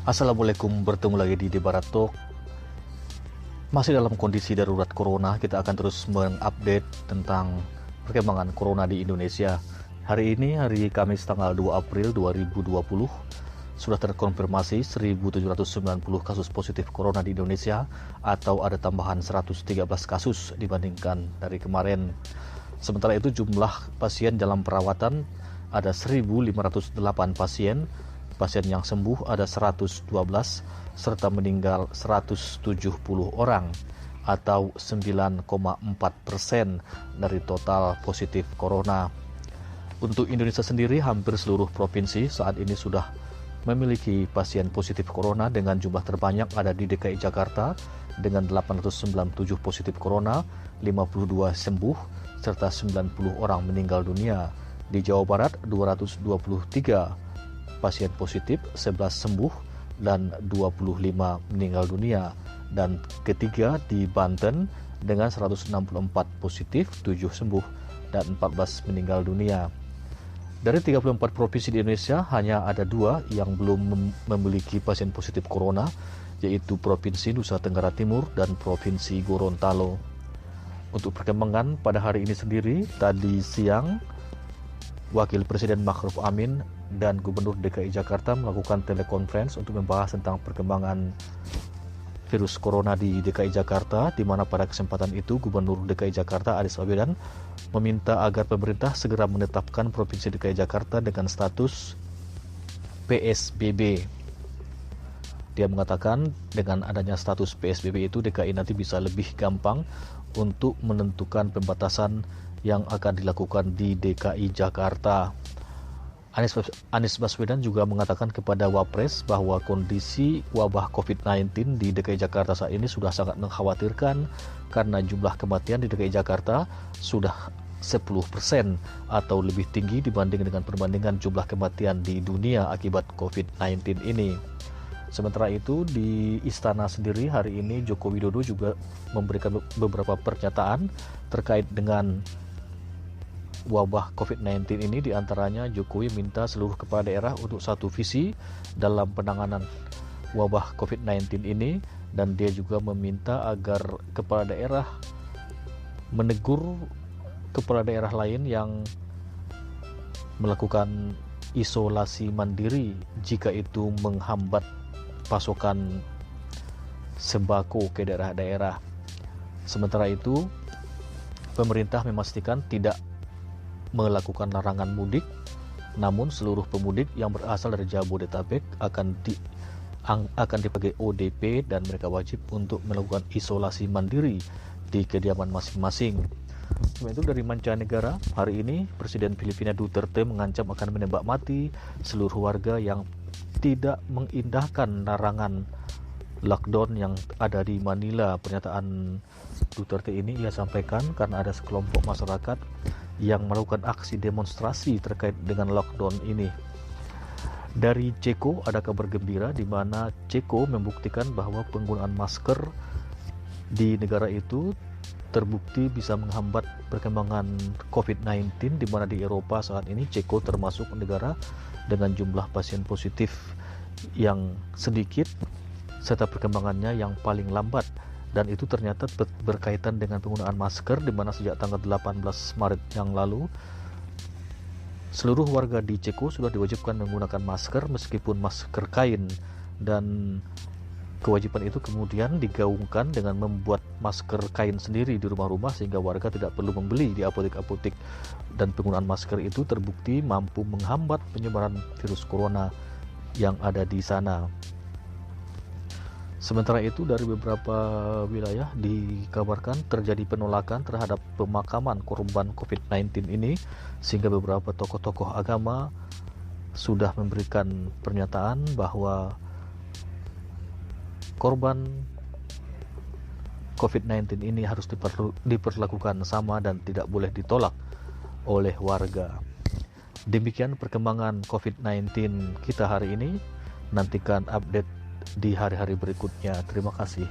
Assalamualaikum, bertemu lagi di Debarat Talk. Masih dalam kondisi darurat corona, kita akan terus mengupdate tentang perkembangan corona di Indonesia. Hari ini, hari Kamis tanggal 2 April 2020, sudah terkonfirmasi 1.790 kasus positif corona di Indonesia, atau ada tambahan 113 kasus dibandingkan dari kemarin. Sementara itu, jumlah pasien dalam perawatan ada 1.508 pasien yang sembuh ada 112, serta meninggal 170 orang, atau 9,4% dari total positif corona. Untuk Indonesia sendiri, hampir seluruh provinsi saat ini sudah memiliki pasien positif corona, dengan jumlah terbanyak ada di DKI Jakarta dengan 897 positif corona, 52 sembuh, serta 90 orang meninggal dunia. Di Jawa Barat 223 pasien positif, 11 sembuh, dan 25 meninggal dunia. Dan ketiga di Banten dengan 164 positif, 7 sembuh, dan 14 meninggal dunia. Dari 34 provinsi di Indonesia, hanya ada 2 yang belum memiliki pasien positif corona, yaitu Provinsi Nusa Tenggara Timur dan Provinsi Gorontalo. Untuk perkembangan pada hari ini sendiri, tadi siang Wakil Presiden Ma'ruf Amin dan Gubernur DKI Jakarta melakukan telekonferensi untuk membahas tentang perkembangan virus corona di DKI Jakarta, di mana pada kesempatan itu Gubernur DKI Jakarta Anies Baswedan meminta agar pemerintah segera menetapkan Provinsi DKI Jakarta dengan status PSBB. Dia mengatakan dengan adanya status PSBB itu DKI nanti bisa lebih gampang untuk menentukan pembatasan yang akan dilakukan di DKI Jakarta. Anies Baswedan juga mengatakan kepada Wapres bahwa kondisi wabah COVID-19 di DKI Jakarta saat ini sudah sangat mengkhawatirkan karena jumlah kematian di DKI Jakarta sudah 10% atau lebih tinggi dibanding dengan perbandingan jumlah kematian di dunia akibat COVID-19 ini. Sementara itu, di Istana sendiri hari ini Joko Widodo juga memberikan beberapa pernyataan terkait dengan wabah COVID-19 ini. Di antaranya Jokowi minta seluruh kepala daerah untuk satu visi dalam penanganan wabah COVID-19 ini, dan dia juga meminta agar kepala daerah menegur kepala daerah lain yang melakukan isolasi mandiri jika itu menghambat pasokan sembako ke daerah-daerah. Sementara itu, pemerintah memastikan tidak melakukan larangan mudik, namun seluruh pemudik yang berasal dari Jabodetabek akan dipakai ODP dan mereka wajib untuk melakukan isolasi mandiri di kediaman masing-masing. Sementara itu, dari mancanegara, hari ini Presiden Filipina Duterte mengancam akan menembak mati seluruh warga yang tidak mengindahkan larangan lockdown yang ada di Manila. Pernyataan Duterte ini ia sampaikan karena ada sekelompok masyarakat yang melakukan aksi demonstrasi terkait dengan lockdown ini. Dari Ceko ada kabar gembira di mana Ceko membuktikan bahwa penggunaan masker di negara itu terbukti bisa menghambat perkembangan COVID-19, di mana di Eropa saat ini Ceko termasuk negara dengan jumlah pasien positif yang sedikit serta perkembangannya yang paling lambat, dan itu ternyata berkaitan dengan penggunaan masker, di mana sejak tanggal 18 Maret yang lalu seluruh warga di Ceko sudah diwajibkan menggunakan masker meskipun masker kain, dan kewajiban itu kemudian digaungkan dengan membuat masker kain sendiri di rumah-rumah sehingga warga tidak perlu membeli di apotek-apotek, dan penggunaan masker itu terbukti mampu menghambat penyebaran virus corona yang ada di sana. Sementara itu, dari beberapa wilayah dikabarkan terjadi penolakan terhadap pemakaman korban COVID-19 ini, sehingga beberapa tokoh-tokoh agama sudah memberikan pernyataan bahwa korban COVID-19 ini harus diperlakukan sama dan tidak boleh ditolak oleh warga. Demikian perkembangan COVID-19 kita hari ini. Nantikan update di hari-hari berikutnya. Terima kasih.